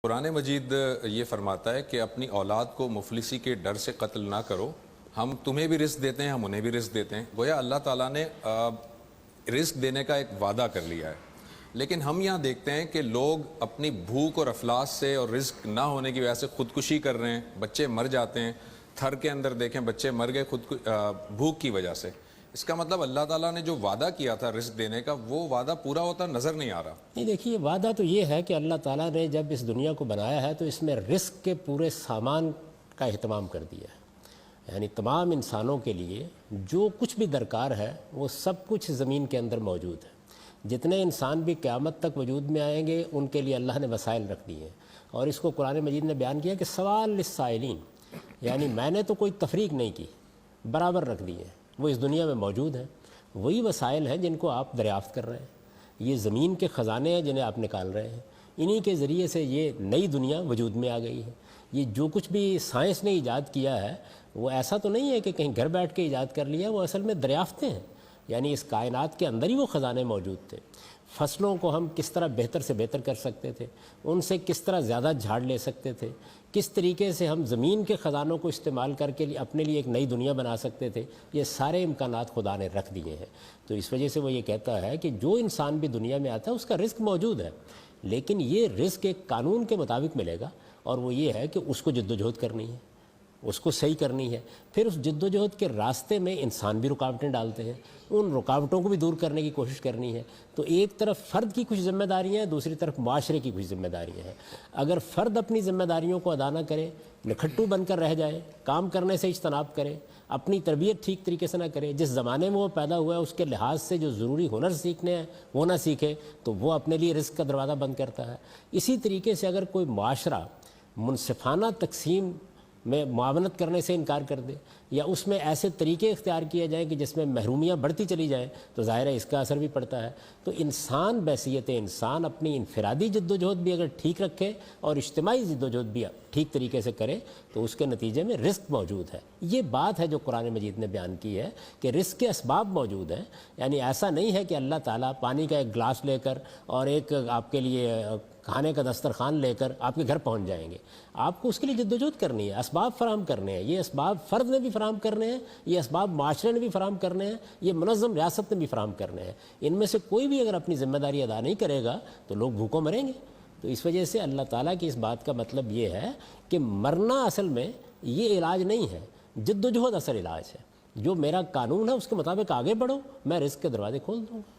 قرآن مجید یہ فرماتا ہے کہ اپنی اولاد کو مفلسی کے ڈر سے قتل نہ کرو، ہم تمہیں بھی رزق دیتے ہیں، ہم انہیں بھی رزق دیتے ہیں۔ گویا اللہ تعالیٰ نے رزق دینے کا ایک وعدہ کر لیا ہے، لیکن ہم یہاں دیکھتے ہیں کہ لوگ اپنی بھوک اور افلاس سے اور رزق نہ ہونے کی وجہ سے خودکشی کر رہے ہیں، بچے مر جاتے ہیں۔ تھر کے اندر دیکھیں بچے مر گئے بھوک کی وجہ سے۔ اس کا مطلب اللہ تعالیٰ نے جو وعدہ کیا تھا رزق دینے کا، وہ وعدہ پورا ہوتا نظر نہیں آ رہا۔ نہیں، دیکھیے وعدہ تو یہ ہے کہ اللہ تعالیٰ نے جب اس دنیا کو بنایا ہے تو اس میں رزق کے پورے سامان کا اہتمام کر دیا ہے، یعنی تمام انسانوں کے لیے جو کچھ بھی درکار ہے وہ سب کچھ زمین کے اندر موجود ہے۔ جتنے انسان بھی قیامت تک وجود میں آئیں گے ان کے لیے اللہ نے وسائل رکھ دیے ہیں، اور اس کو قرآن مجید نے بیان کیا کہ سوال للسائلین، یعنی میں نے تو کوئی تفریق نہیں کی، برابر رکھ دیے ہیں، وہ اس دنیا میں موجود ہیں۔ وہی وسائل ہیں جن کو آپ دریافت کر رہے ہیں، یہ زمین کے خزانے ہیں جنہیں آپ نکال رہے ہیں، انہی کے ذریعے سے یہ نئی دنیا وجود میں آ گئی ہے۔ یہ جو کچھ بھی سائنس نے ایجاد کیا ہے وہ ایسا تو نہیں ہے کہ کہیں گھر بیٹھ کے ایجاد کر لیا، وہ اصل میں دریافتیں ہیں، یعنی اس کائنات کے اندر ہی وہ خزانے موجود تھے۔ فصلوں کو ہم کس طرح بہتر سے بہتر کر سکتے تھے، ان سے کس طرح زیادہ جھاڑ لے سکتے تھے، کس طریقے سے ہم زمین کے خزانوں کو استعمال کر کے اپنے لیے ایک نئی دنیا بنا سکتے تھے، یہ سارے امکانات خدا نے رکھ دیے ہیں۔ تو اس وجہ سے وہ یہ کہتا ہے کہ جو انسان بھی دنیا میں آتا ہے اس کا رزق موجود ہے، لیکن یہ رزق ایک قانون کے مطابق ملے گا، اور وہ یہ ہے کہ اس کو جد و جہد کرنی ہے، اس کو صحیح کرنی ہے۔ پھر اس جد و جہد کے راستے میں انسان بھی رکاوٹیں ڈالتے ہیں، ان رکاوٹوں کو بھی دور کرنے کی کوشش کرنی ہے۔ تو ایک طرف فرد کی کچھ ذمہ داریاں ہیں، دوسری طرف معاشرے کی کچھ ذمہ داریاں ہیں۔ اگر فرد اپنی ذمہ داریوں کو ادا نہ کرے، نکھٹو بن کر رہ جائے، کام کرنے سے اجتناب کرے، اپنی تربیت ٹھیک طریقے سے نہ کرے، جس زمانے میں وہ پیدا ہوا ہے اس کے لحاظ سے جو ضروری ہنر سیکھنے ہیں وہ نہ سیکھے، تو وہ اپنے لیے رزق کا دروازہ بند کرتا ہے۔ اسی طریقے سے اگر کوئی معاشرہ منصفانہ تقسیم میں معاونت کرنے سے انکار کر دے، یا اس میں ایسے طریقے اختیار کیے جائیں کہ جس میں محرومیاں بڑھتی چلی جائیں، تو ظاہر ہے اس کا اثر بھی پڑتا ہے۔ تو انسان بحیثیت انسان اپنی انفرادی جد و جہد بھی اگر ٹھیک رکھے اور اجتماعی جد و جہد بھی ٹھیک طریقے سے کرے تو اس کے نتیجے میں رزق موجود ہے۔ یہ بات ہے جو قرآن مجید نے بیان کی ہے کہ رزق کے اسباب موجود ہیں، یعنی ایسا نہیں ہے کہ اللہ تعالیٰ پانی کا ایک گلاس لے کر اور ایک آپ کے لیے کھانے کا دسترخوان لے کر آپ کے گھر پہنچ جائیں گے۔ آپ کو اس کے لیے جد و جہد کرنی ہے، اسباب فراہم کرنے ہیں۔ یہ اسباب فرد نے بھی فراہم کرنے ہیں، یہ اسباب معاشرے نے بھی فراہم کرنے ہیں، یہ منظم ریاست نے بھی فراہم کرنے ہیں۔ ان میں سے کوئی بھی اگر اپنی ذمہ داری ادا نہیں کرے گا تو لوگ بھوکوں مریں گے۔ تو اس وجہ سے اللہ تعالیٰ کی اس بات کا مطلب یہ ہے کہ مرنا اصل میں یہ علاج نہیں ہے، جد و جہد اصل علاج ہے۔ جو میرا قانون ہے اس کے مطابق آگے بڑھو، میں رزق کے دروازے کھول دوں گا۔